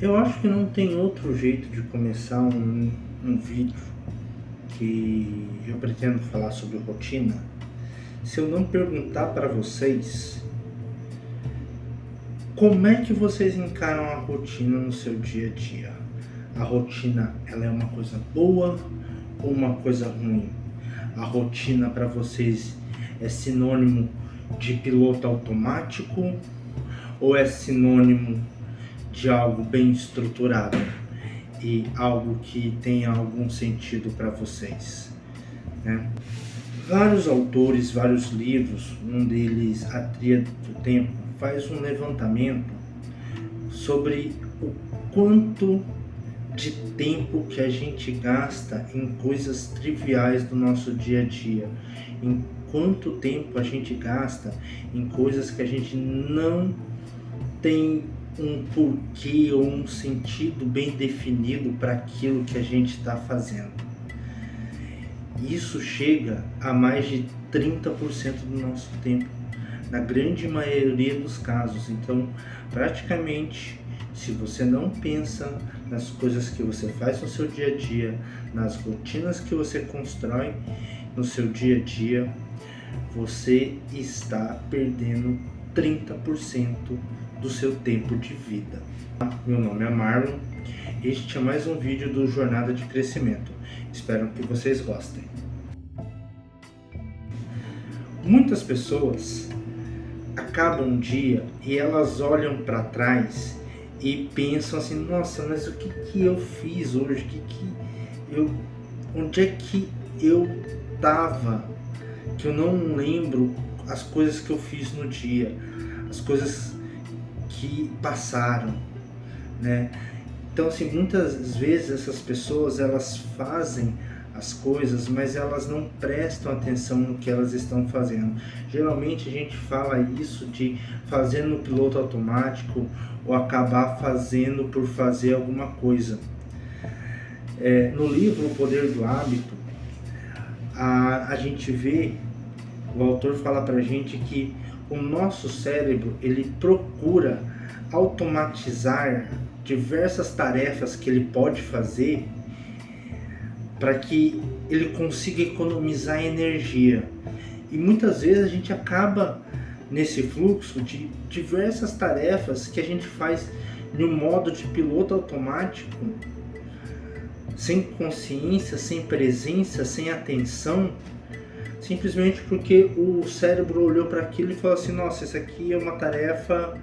Eu acho que não tem outro jeito de começar um vídeo que eu pretendo falar sobre rotina se eu não perguntar para vocês como é que vocês encaram a rotina no seu dia a dia. A rotina, ela é uma coisa boa ou uma coisa ruim? A rotina para vocês é sinônimo de piloto automático ou é sinônimo de algo bem estruturado e algo que tenha algum sentido para vocês, né? Vários autores, vários livros, um deles, A Tríade do Tempo, faz um levantamento sobre o quanto de tempo que a gente gasta em coisas triviais do nosso dia a dia, em quanto tempo a gente gasta em coisas que a gente não tem um porquê ou um sentido bem definido para aquilo que a gente está fazendo. Isso chega a mais de 30% do nosso tempo, na grande maioria dos casos. Então, praticamente, se você não pensa nas coisas que você faz no seu dia a dia, nas rotinas que você constrói no seu dia a dia, você está perdendo 30% do seu tempo de vida. Meu nome é Marlon, este é mais um vídeo do Jornada de Crescimento. Espero que vocês gostem. Muitas pessoas acabam um dia e elas olham para trás e pensam assim: nossa, mas o que eu fiz hoje? Onde é que eu estava? Que eu não lembro as coisas que eu fiz no dia, as coisas que passaram, né? Então, assim, muitas vezes essas pessoas, elas fazem as coisas, mas elas não prestam atenção no que elas estão fazendo. Geralmente a gente fala isso de fazer no piloto automático ou acabar fazendo por fazer alguma coisa. No livro O Poder do Hábito, a gente vê, o autor fala pra gente que o nosso cérebro, ele procura automatizar diversas tarefas que ele pode fazer para que ele consiga economizar energia. E muitas vezes a gente acaba nesse fluxo de diversas tarefas que a gente faz no modo de piloto automático, sem consciência, sem presença, sem atenção, simplesmente porque o cérebro olhou para aquilo e falou assim: nossa, isso aqui é uma tarefa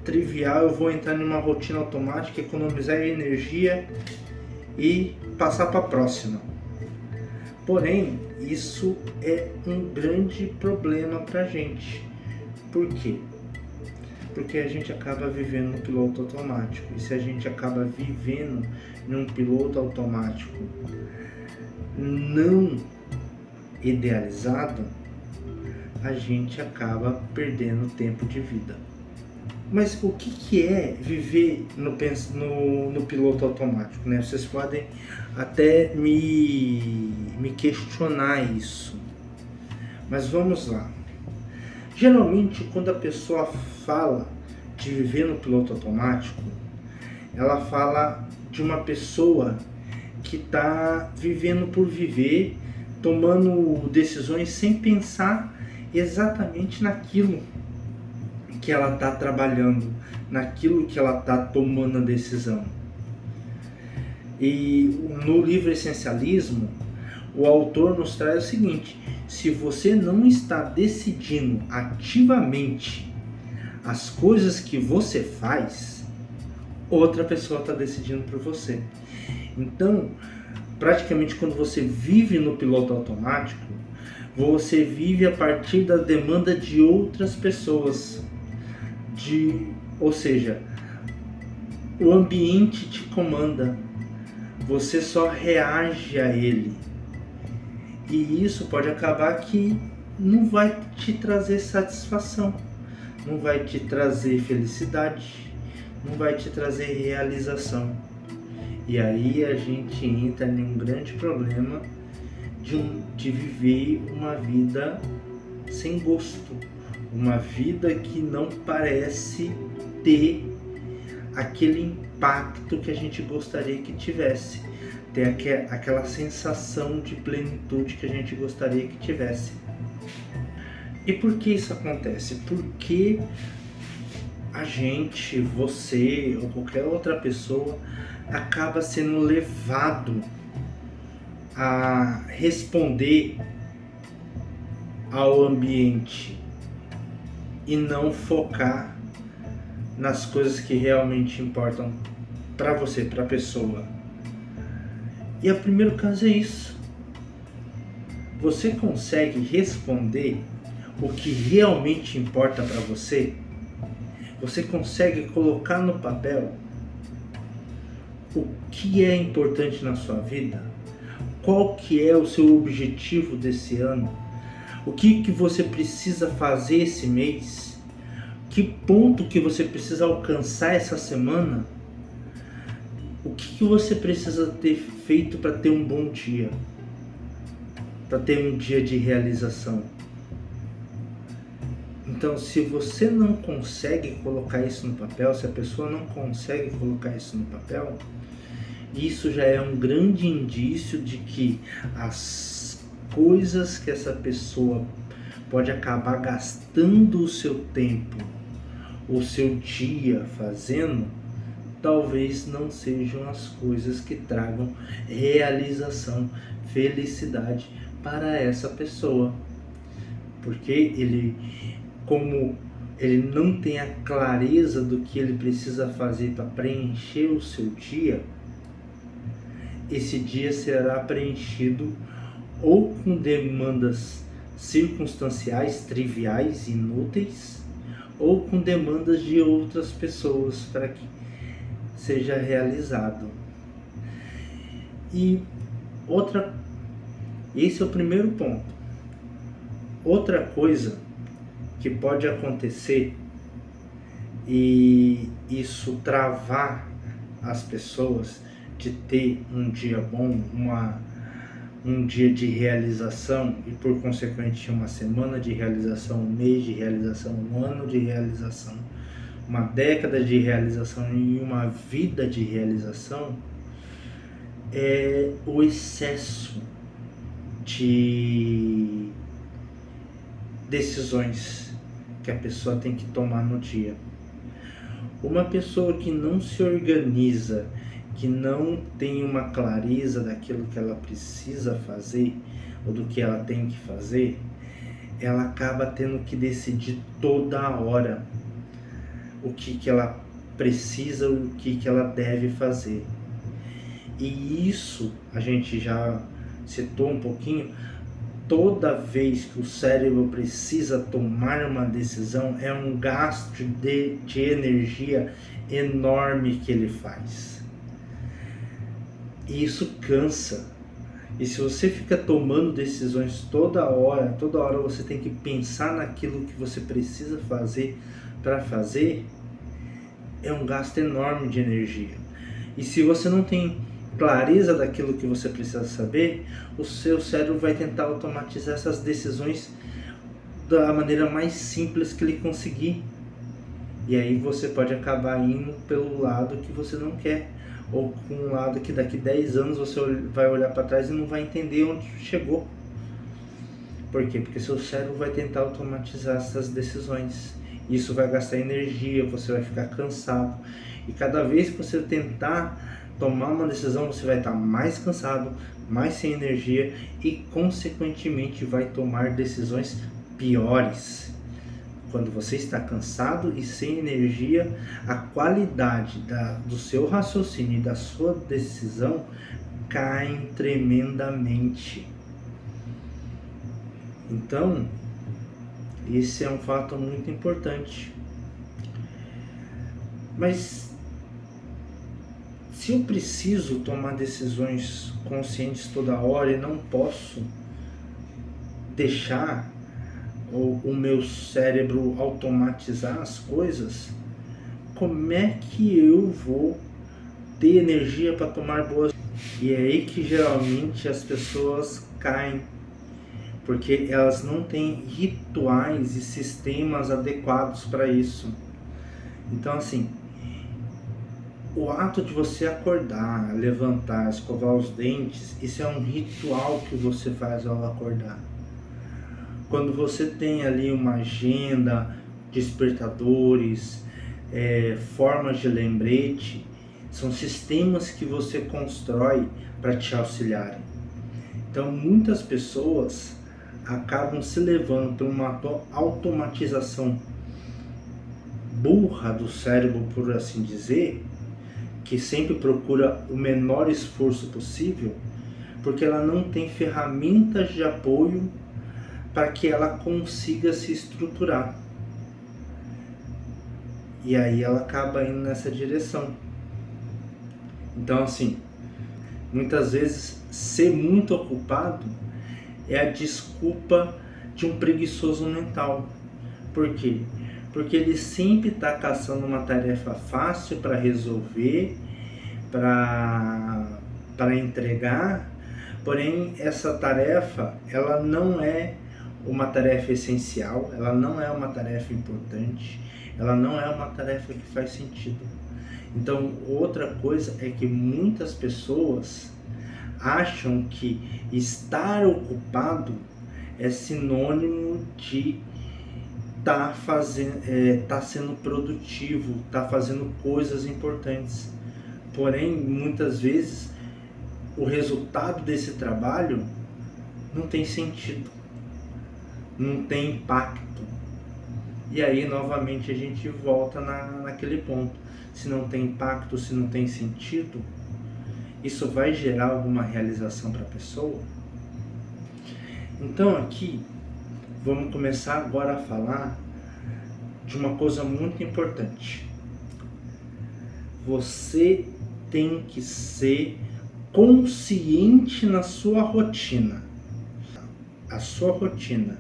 trivial, eu vou entrar numa rotina automática, economizar energia e passar para a próxima. Porém, isso é um grande problema para a gente. Por quê? Porque a gente acaba vivendo no piloto automático. E se a gente acaba vivendo num piloto automático não idealizado, a gente acaba perdendo tempo de vida. Mas o que é viver no piloto automático, né? Vocês podem até me questionar isso. Mas vamos lá. Geralmente, quando a pessoa fala de viver no piloto automático, ela fala de uma pessoa que está vivendo por viver, tomando decisões sem pensar exatamente naquilo que ela está trabalhando, naquilo que ela está tomando a decisão. E no livro Essencialismo, o autor nos traz o seguinte: se você não está decidindo ativamente as coisas que você faz, outra pessoa está decidindo por você. Então, praticamente quando você vive no piloto automático, você vive a partir da demanda de outras pessoas. Ou seja, o ambiente te comanda, você só reage a ele. E isso pode acabar que não vai te trazer satisfação, não vai te trazer felicidade, não vai te trazer realização. E aí a gente entra em um grande problema de viver uma vida sem gosto, uma vida que não parece ter aquele impacto que a gente gostaria que tivesse, ter aquela sensação de plenitude que a gente gostaria que tivesse. E por que isso acontece? Porque a gente, você ou qualquer outra pessoa acaba sendo levado a responder ao ambiente e não focar nas coisas que realmente importam para você, para a pessoa. E o primeiro caso é isso. Você consegue responder o que realmente importa para você? Você consegue colocar no papel o que é importante na sua vida? Qual que é o seu objetivo desse ano? O que você precisa fazer esse mês? Que ponto que você precisa alcançar essa semana? O que você precisa ter feito para ter um bom dia? Para ter um dia de realização? Então, se você não consegue colocar isso no papel, se a pessoa não consegue colocar isso no papel, isso já é um grande indício de que as coisas que essa pessoa pode acabar gastando o seu tempo, o seu dia fazendo, talvez não sejam as coisas que tragam realização, felicidade para essa pessoa. Porque como ele não tem a clareza do que ele precisa fazer para preencher o seu dia, esse dia será preenchido ou com demandas circunstanciais, triviais, inúteis, ou com demandas de outras pessoas para que seja realizado. Esse é o primeiro ponto. Outra coisa que pode acontecer e isso travar as pessoas de ter um dia bom, um dia de realização e por consequente uma semana de realização, um mês de realização, um ano de realização, uma década de realização e uma vida de realização, é o excesso de decisões que a pessoa tem que tomar no dia. Uma pessoa que não se organiza, que não tem uma clareza daquilo que ela precisa fazer ou do que ela tem que fazer, ela acaba tendo que decidir toda hora o que ela precisa, o que ela deve fazer. E isso a gente já citou um pouquinho. Toda vez que o cérebro precisa tomar uma decisão, é um gasto de energia enorme que ele faz. E isso cansa. E se você fica tomando decisões toda hora você tem que pensar naquilo que você precisa fazer para fazer, é um gasto enorme de energia. E se você não tem clareza daquilo que você precisa saber, o seu cérebro vai tentar automatizar essas decisões da maneira mais simples que ele conseguir. E aí você pode acabar indo pelo lado que você não quer, ou com um lado que daqui 10 anos você vai olhar para trás e não vai entender onde chegou. Por quê? Porque seu cérebro vai tentar automatizar essas decisões. Isso vai gastar energia, você vai ficar cansado. E cada vez que você tentar tomar uma decisão, você vai estar mais cansado, mais sem energia e, consequentemente, vai tomar decisões piores. Quando você está cansado e sem energia, a qualidade do seu raciocínio e da sua decisão cai tremendamente. Então, esse é um fato muito importante. Mas se eu preciso tomar decisões conscientes toda hora e não posso deixar o meu cérebro automatizar as coisas, como é que eu vou ter energia para tomar boas decisões? E é aí que geralmente as pessoas caem, porque elas não têm rituais e sistemas adequados para isso. Então, assim, O ato de você acordar, levantar, escovar os dentes, isso é um ritual que você faz ao acordar. Quando você tem ali uma agenda, despertadores, formas de lembrete, são sistemas que você constrói para te auxiliarem. Então, muitas pessoas acabam se levando por uma automatização burra do cérebro, por assim dizer, que sempre procura o menor esforço possível, porque ela não tem ferramentas de apoio para que ela consiga se estruturar. E aí ela acaba indo nessa direção. Então, assim, muitas vezes ser muito ocupado é a desculpa de um preguiçoso mental. Por quê? Porque ele sempre está caçando uma tarefa fácil para resolver, para entregar, porém essa tarefa ela não é uma tarefa essencial, ela não é uma tarefa importante, ela não é uma tarefa que faz sentido. Então, outra coisa é que muitas pessoas acham que estar ocupado é sinônimo de tá sendo produtivo, tá fazendo coisas importantes. Porém, muitas vezes, o resultado desse trabalho não tem sentido, não tem impacto. E aí, novamente, a gente volta naquele ponto. Se não tem impacto, se não tem sentido, isso vai gerar alguma realização para a pessoa? Então, aqui, vamos começar agora a falar de uma coisa muito importante. Você tem que ser consciente na sua rotina. A sua rotina,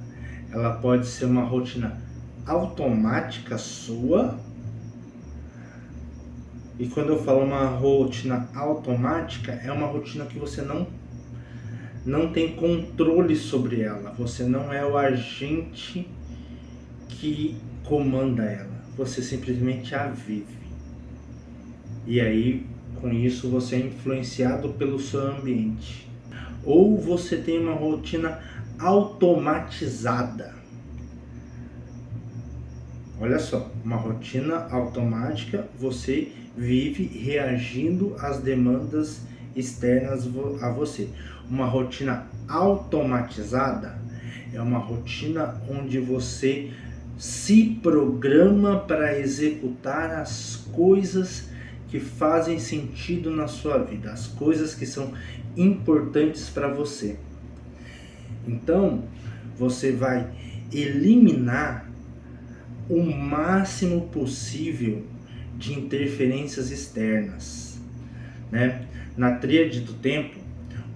ela pode ser uma rotina automática sua. E quando eu falo uma rotina automática, é uma rotina que você não tem controle sobre ela. Você não é o agente que comanda ela. Você simplesmente a vive. E aí, com isso, você é influenciado pelo seu ambiente. Ou você tem uma rotina automatizada. Olha só, uma rotina automática, você vive reagindo às demandas externas a você. Uma rotina automatizada é uma rotina onde você se programa para executar as coisas que fazem sentido na sua vida, as coisas que são importantes para você. Então, você vai eliminar o máximo possível de interferências externas, né? Na tríade do tempo,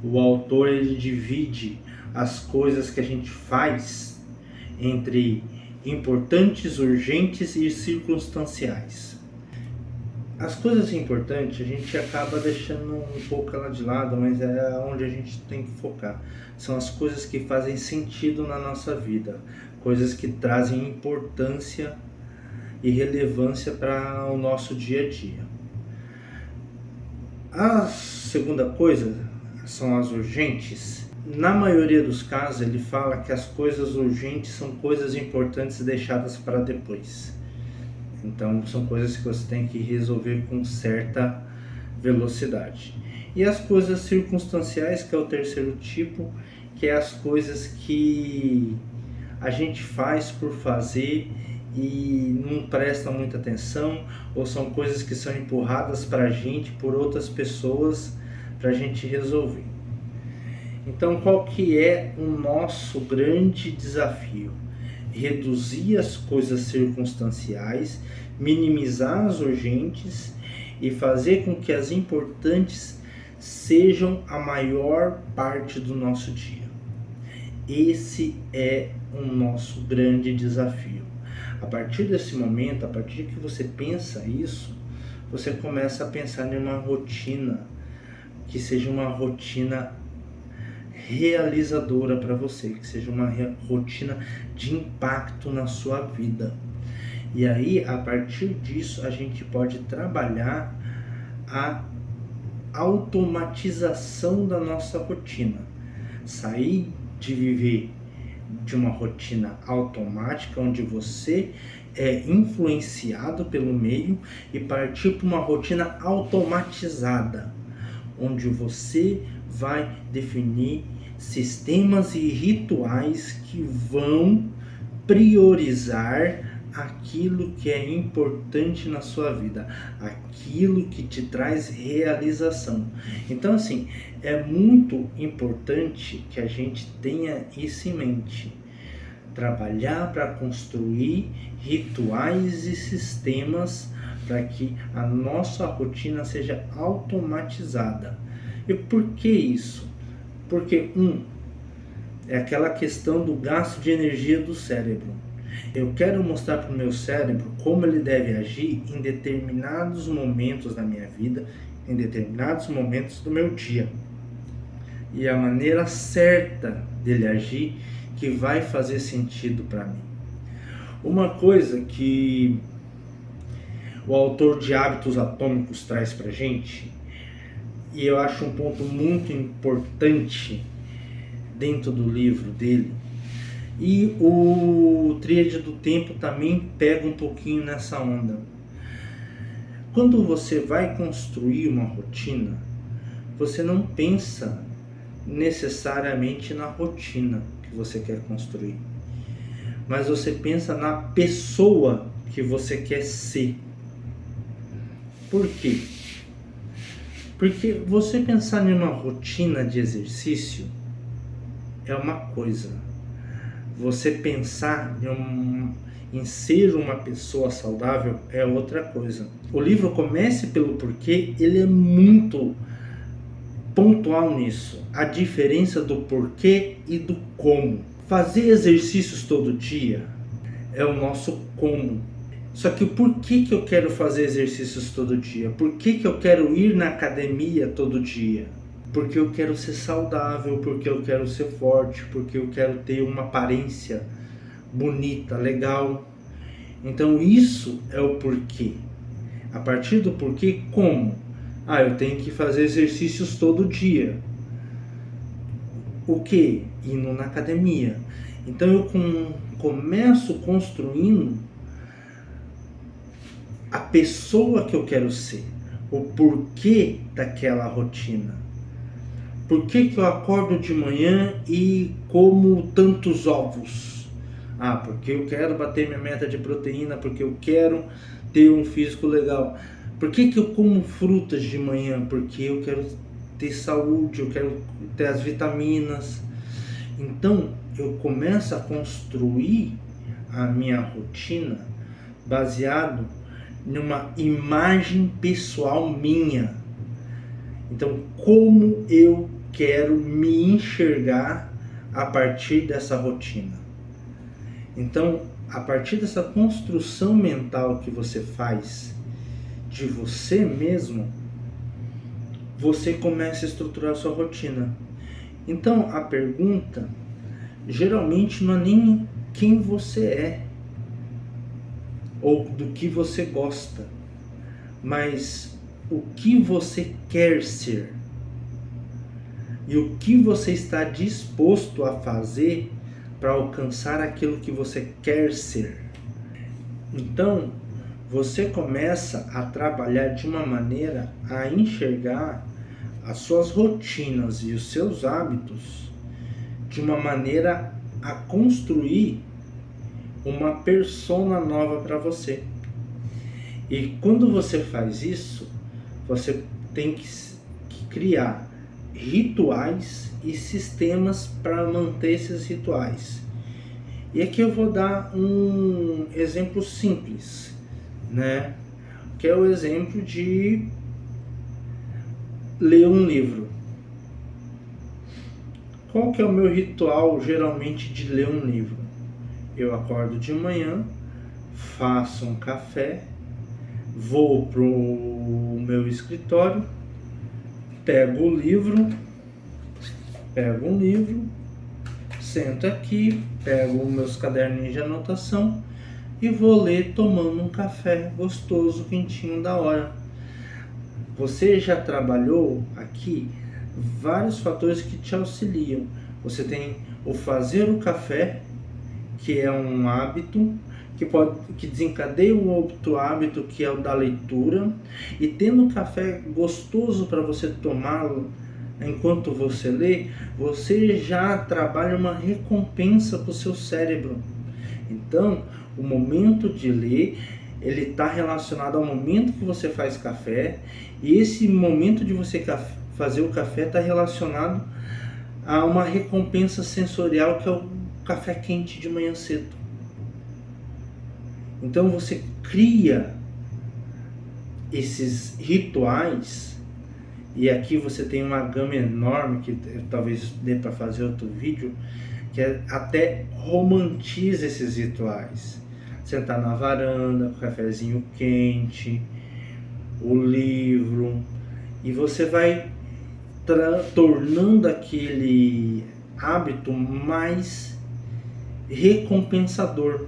o autor ele divide as coisas que a gente faz entre importantes, urgentes e circunstanciais. As coisas importantes a gente acaba deixando um pouco ela de lado, mas é onde a gente tem que focar. São as coisas que fazem sentido na nossa vida, coisas que trazem importância e relevância para o nosso dia a dia. A segunda coisa são as urgentes. Na maioria dos casos ele fala que as coisas urgentes são coisas importantes deixadas para depois. Então são coisas que você tem que resolver com certa velocidade. E as coisas circunstanciais, que é o terceiro tipo, que é as coisas que a gente faz por fazer e não presta muita atenção, ou são coisas que são empurradas para a gente por outras pessoas para a gente resolver. Então, qual que é o nosso grande desafio? Reduzir as coisas circunstanciais, minimizar as urgentes e fazer com que as importantes sejam a maior parte do nosso dia. Esse é o nosso grande desafio. A partir desse momento, a partir que você pensa isso, você começa a pensar em uma rotina que seja uma rotina realizadora para você, que seja uma rotina de impacto na sua vida. E aí, a partir disso, a gente pode trabalhar a automatização da nossa rotina. Sair de viver de uma rotina automática, onde você é influenciado pelo meio, e partir para uma rotina automatizada, onde você vai definir sistemas e rituais que vão priorizar aquilo que é importante na sua vida, aquilo que te traz realização. Então, assim, é muito importante que a gente tenha isso em mente. Trabalhar para construir rituais e sistemas para que a nossa rotina seja automatizada. E por que isso? Porque é aquela questão do gasto de energia do cérebro. Eu quero mostrar para o meu cérebro como ele deve agir em determinados momentos da minha vida, em determinados momentos do meu dia. E a maneira certa dele agir que vai fazer sentido para mim. Uma coisa que o autor de Hábitos Atômicos traz para a gente, e eu acho um ponto muito importante dentro do livro dele, e o Tríade do Tempo também pega um pouquinho nessa onda. Quando você vai construir uma rotina, você não pensa necessariamente na rotina que você quer construir, mas você pensa na pessoa que você quer ser. Por quê? Porque você pensar em uma rotina de exercício é uma coisa. Você pensar em ser uma pessoa saudável é outra coisa. O livro Comece pelo Porquê, ele é muito pontual nisso. A diferença do porquê e do como. Fazer exercícios todo dia é o nosso como. Só que o porquê que eu quero fazer exercícios todo dia? Por que eu quero ir na academia todo dia? Porque eu quero ser saudável, porque eu quero ser forte, porque eu quero ter uma aparência bonita, legal. Então isso é o porquê. A partir do porquê, como? Eu tenho que fazer exercícios todo dia. O que? Indo na academia. Então eu começo construindo a pessoa que eu quero ser, o porquê daquela rotina. Por que eu acordo de manhã e como tantos ovos? Porque eu quero bater minha meta de proteína, porque eu quero ter um físico legal. Por que eu como frutas de manhã? Porque eu quero ter saúde, eu quero ter as vitaminas. Então eu começo a construir a minha rotina baseado numa imagem pessoal minha. Então, como eu quero me enxergar a partir dessa rotina? Então, a partir dessa construção mental que você faz de você mesmo, você começa a estruturar a sua rotina. Então, a pergunta geralmente não é nem quem você é ou do que você gosta, mas o que você quer ser e o que você está disposto a fazer para alcançar aquilo que você quer ser. Então, você começa a trabalhar de uma maneira a enxergar as suas rotinas e os seus hábitos de uma maneira a construir uma persona nova para você. E quando você faz isso, você tem que criar rituais e sistemas para manter esses rituais. E aqui eu vou dar um exemplo simples, né? Que é o exemplo de ler um livro. Qual que é o meu ritual geralmente de ler um livro? Eu acordo de manhã, faço um café, vou pro meu escritório, pego um livro, sento aqui, pego meus caderninhos de anotação e vou ler tomando um café gostoso, quentinho, da hora. você já trabalhou aqui vários fatores que te auxiliam. Você tem o fazer o café, que é um hábito, que desencadeia um outro hábito, que é o da leitura, e tendo um café gostoso para você tomá-lo enquanto você lê, você já trabalha uma recompensa para o seu cérebro. Então, o momento de ler, ele está relacionado ao momento que você faz café, e esse momento de você fazer o café está relacionado a uma recompensa sensorial, que é o café quente de manhã cedo. Então você cria esses rituais, e aqui você tem uma gama enorme, que talvez dê para fazer outro vídeo, que até romantiza esses rituais. Sentar na varanda, com cafezinho quente, o livro, e você vai tornando aquele hábito mais recompensador.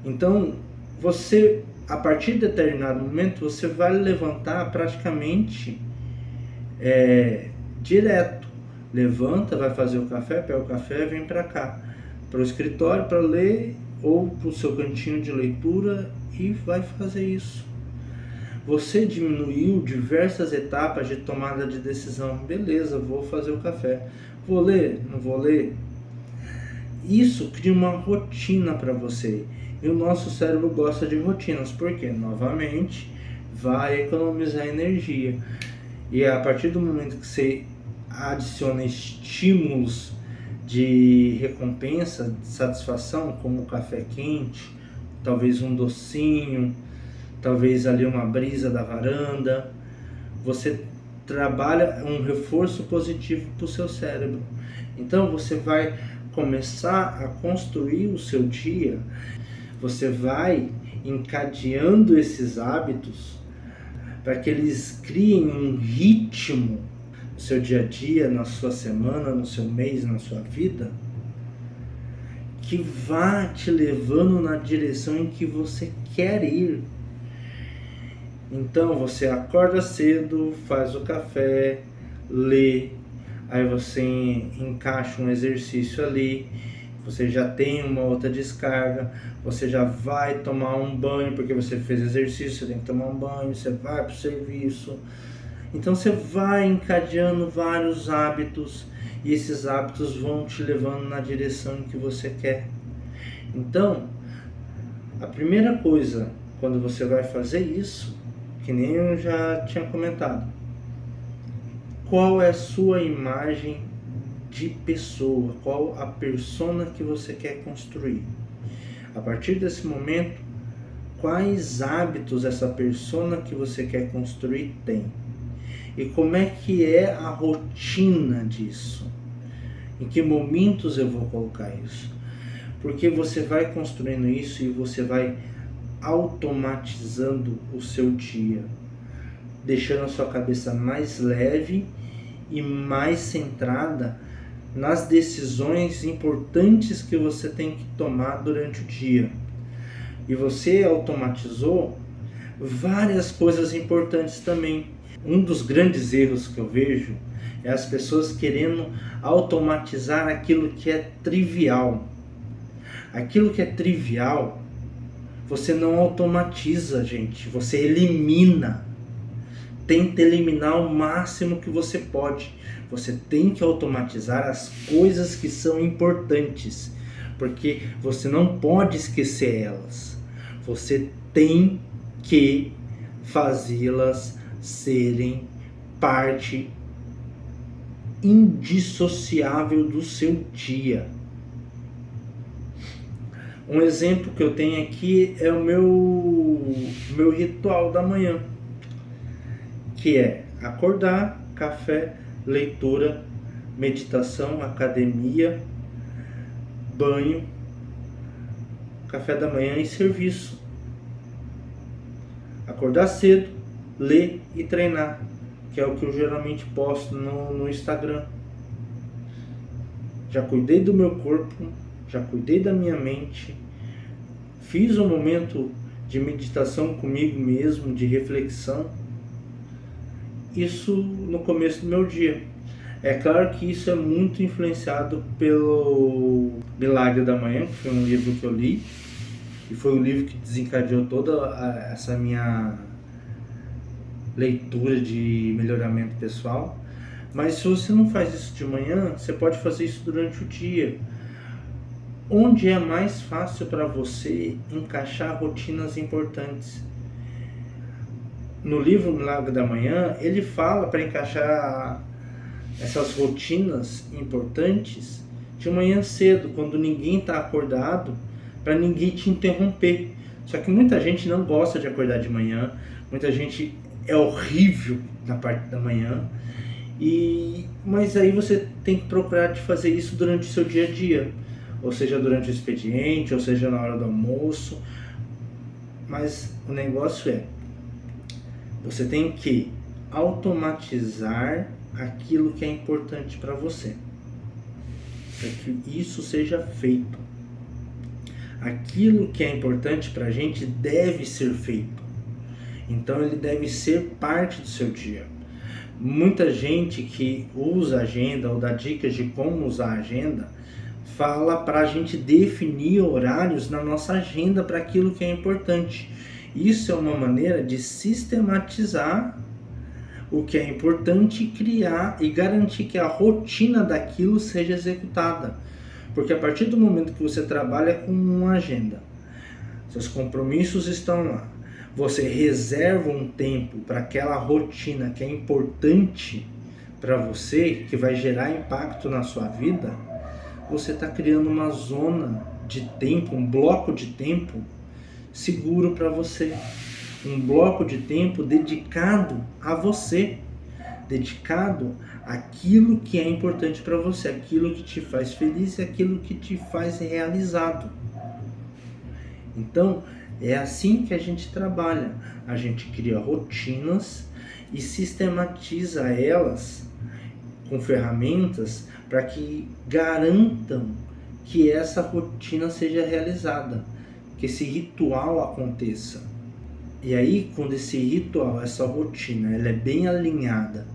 Então, você, a partir de determinado momento, você vai levantar praticamente direto. Levanta, vai fazer o café, pega o café e vem para cá, para o escritório, para ler, ou para o seu cantinho de leitura, e vai fazer isso. Você diminuiu diversas etapas de tomada de decisão. Beleza, vou fazer o café. Vou ler? Não vou ler? Isso cria uma rotina para você. E o nosso cérebro gosta de rotinas, porque, novamente, vai economizar energia. E a partir do momento que você adiciona estímulos de recompensa, de satisfação, como o café quente, talvez um docinho, talvez ali uma brisa da varanda, você trabalha um reforço positivo para o seu cérebro. Então você vai começar a construir o seu dia, você vai encadeando esses hábitos para que eles criem um ritmo no seu dia a dia, na sua semana, no seu mês, na sua vida, que vá te levando na direção em que você quer ir. Então você acorda cedo, faz o café, lê, aí você encaixa um exercício ali, você já tem uma outra descarga, você já vai tomar um banho, porque você fez exercício, você tem que tomar um banho, você vai para o serviço. Então você vai encadeando vários hábitos, e esses hábitos vão te levando na direção que você quer. Então, a primeira coisa, quando você vai fazer isso, que nem eu já tinha comentado, qual é a sua imagem de pessoa, qual a persona que você quer construir? A partir desse momento, quais hábitos essa persona que você quer construir tem? E como é que é a rotina disso? Em que momentos eu vou colocar isso? Porque você vai construindo isso e você vai automatizando o seu dia, deixando a sua cabeça mais leve e mais centrada nas decisões importantes que você tem que tomar durante o dia. E você automatizou várias coisas importantes também. Um dos grandes erros que eu vejo é as pessoas querendo automatizar aquilo que é trivial. Aquilo que é trivial, você não automatiza, gente. Você elimina. Tenta eliminar o máximo que você pode. Você tem que automatizar as coisas que são importantes, porque você não pode esquecer elas. Você tem que fazê-las serem parte indissociável do seu dia. Um exemplo que eu tenho aqui é o meu ritual da manhã, que é acordar, café, leitura, meditação, academia, banho, café da manhã e serviço. Acordar cedo, ler e treinar, que é o que eu geralmente posto no Instagram. Já cuidei do meu corpo, já cuidei da minha mente, fiz um momento de meditação comigo mesmo, de reflexão, isso no começo do meu dia. É claro que isso é muito influenciado pelo Milagre da Manhã, que foi um livro que eu li, e foi o livro que desencadeou toda essa minha leitura de melhoramento pessoal. Mas se você não faz isso de manhã, você pode fazer isso durante o dia. Onde é mais fácil para você encaixar rotinas importantes? No livro Milagre da Manhã, ele fala para encaixar essas rotinas importantes de manhã cedo, quando ninguém está acordado, para ninguém te interromper. Só que muita gente não gosta de acordar de manhã, muita gente é horrível na parte da manhã, mas aí você tem que procurar de fazer isso durante o seu dia a dia, ou seja, durante o expediente, ou seja, na hora do almoço. Mas o negócio é, você tem que automatizar aquilo que é importante para você, para que isso seja feito. Aquilo que é importante para a gente deve ser feito, então ele deve ser parte do seu dia. Muita gente que usa agenda ou dá dicas de como usar a agenda fala para a gente definir horários na nossa agenda para aquilo que é importante. Isso é uma maneira de sistematizar o que é importante, criar e garantir que a rotina daquilo seja executada. Porque a partir do momento que você trabalha com uma agenda, seus compromissos estão lá, você reserva um tempo para aquela rotina que é importante para você, que vai gerar impacto na sua vida, você está criando uma zona de tempo, um bloco de tempo seguro para você. Um bloco de tempo dedicado a você, dedicado àquilo que é importante para você, aquilo que te faz feliz e aquilo que te faz realizado. Então, é assim que a gente trabalha. A gente cria rotinas e sistematiza elas com ferramentas para que garantam que essa rotina seja realizada, que esse ritual aconteça. E aí, quando esse ritual, essa rotina, ela é bem alinhada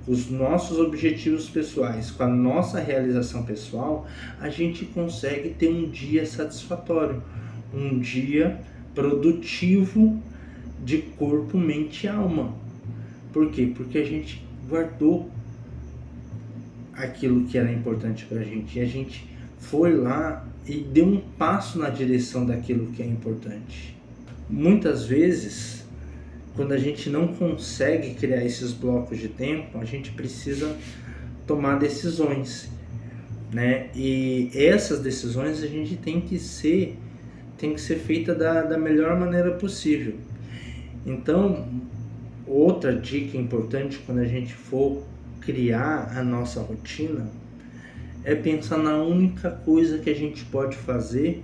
com os nossos objetivos pessoais, com a nossa realização pessoal, a gente consegue ter um dia satisfatório, um dia produtivo de corpo, mente e alma. Por quê? Porque a gente guardou aquilo que era importante pra gente, e a gente foi lá e deu um passo na direção daquilo que é importante. Muitas vezes, quando a gente não consegue criar esses blocos de tempo, a gente precisa tomar decisões, né? E essas decisões a gente tem que ser feita da melhor maneira possível. Então, outra dica importante quando a gente for criar a nossa rotina é pensar na única coisa que a gente pode fazer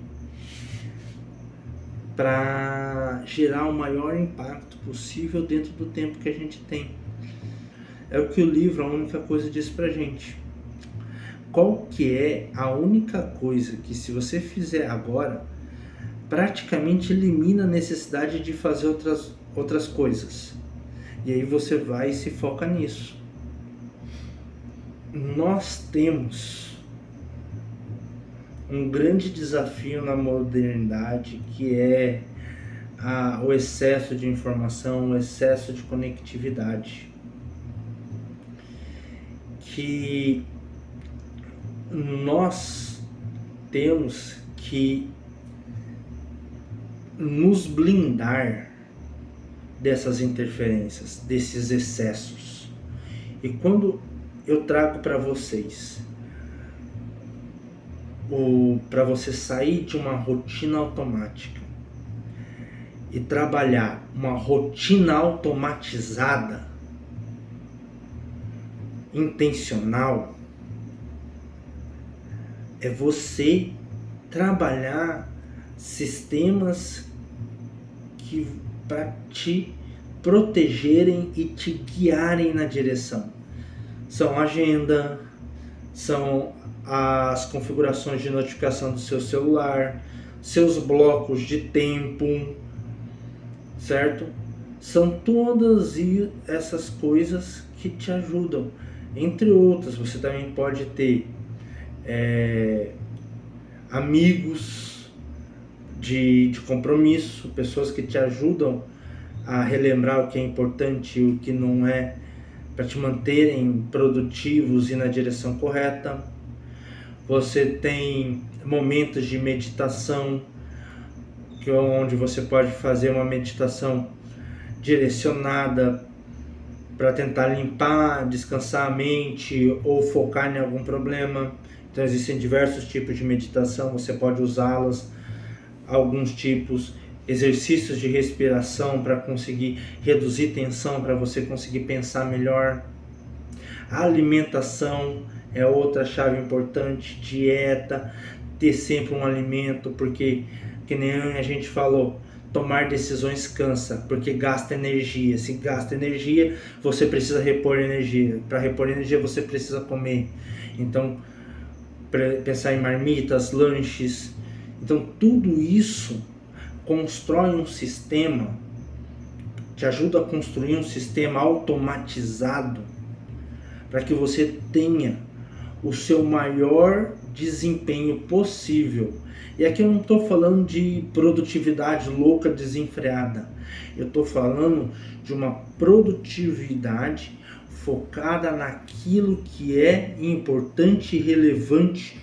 para gerar o maior impacto possível dentro do tempo que a gente tem. É o que o livro, a única coisa, diz pra gente. Qual que é a única coisa que, se você fizer agora, praticamente elimina a necessidade de fazer outras coisas? E aí você vai e se foca nisso. Nós temos um grande desafio na modernidade, que é o excesso de informação, o excesso de conectividade, que nós temos que nos blindar dessas interferências, desses excessos. E quando eu trago para vocês para você sair de uma rotina automática e trabalhar uma rotina automatizada, intencional, é você trabalhar sistemas que para te protegerem e te guiarem na direção. São agenda, são as configurações de notificação do seu celular, seus blocos de tempo, certo? São todas essas coisas que te ajudam. Entre outras, você também pode ter amigos de compromisso, pessoas que te ajudam a relembrar o que é importante e o que não é, para te manterem produtivos e na direção correta. Você tem momentos de meditação, que é onde você pode fazer uma meditação direcionada para tentar limpar, descansar a mente ou focar em algum problema. Então existem diversos tipos de meditação, você pode usá-las, alguns tipos, exercícios de respiração para conseguir reduzir tensão, para você conseguir pensar melhor. A alimentação é outra chave importante, dieta, ter sempre um alimento, porque, que nem a gente falou, tomar decisões cansa, porque gasta energia. Se gasta energia, você precisa repor energia. Para repor energia, você precisa comer. Então, pensar em marmitas, lanches. Então, tudo isso constrói um sistema, te ajuda a construir um sistema automatizado para que você tenha o seu maior desempenho possível. E aqui eu não estou falando de produtividade louca, desenfreada. Eu estou falando de uma produtividade focada naquilo que é importante e relevante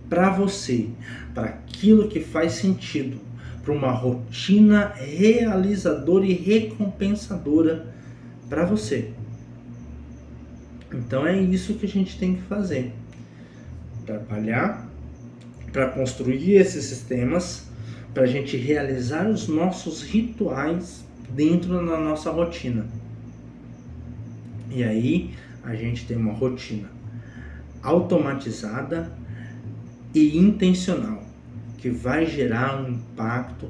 para você, para aquilo que faz sentido, para uma rotina realizadora e recompensadora para você. Então é isso que a gente tem que fazer. Trabalhar para construir esses sistemas, para a gente realizar os nossos rituais dentro da nossa rotina. E aí a gente tem uma rotina automatizada e intencional, que vai gerar um impacto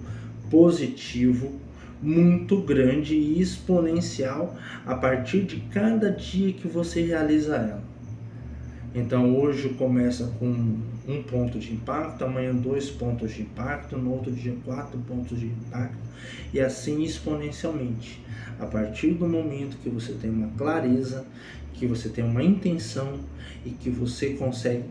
positivo muito grande e exponencial a partir de cada dia que você realiza ela. Então hoje começa com 1 ponto de impacto, amanhã 2 pontos de impacto, no outro dia 4 pontos de impacto, e assim exponencialmente. A partir do momento que você tem uma clareza, que você tem uma intenção e que você consegue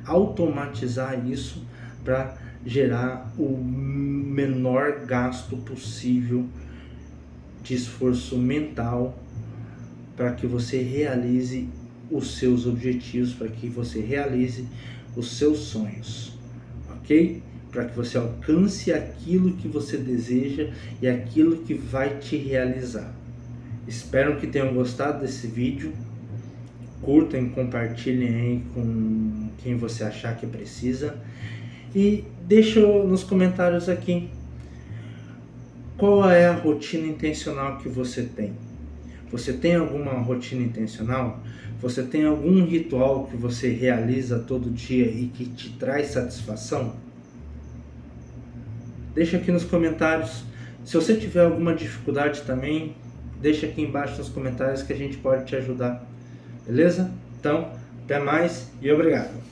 automatizar isso para gerar o menor gasto possível de esforço mental para que você realize os seus objetivos, para que você realize os seus sonhos, ok? Para que você alcance aquilo que você deseja e aquilo que vai te realizar. Espero que tenham gostado desse vídeo. Curtam e compartilhem aí com quem você achar que precisa. E deixa nos comentários aqui qual é a rotina intencional que você tem. Você tem alguma rotina intencional? Você tem algum ritual que você realiza todo dia e que te traz satisfação? Deixa aqui nos comentários. Se você tiver alguma dificuldade também, deixa aqui embaixo nos comentários que a gente pode te ajudar. Beleza? Então, até mais e obrigado.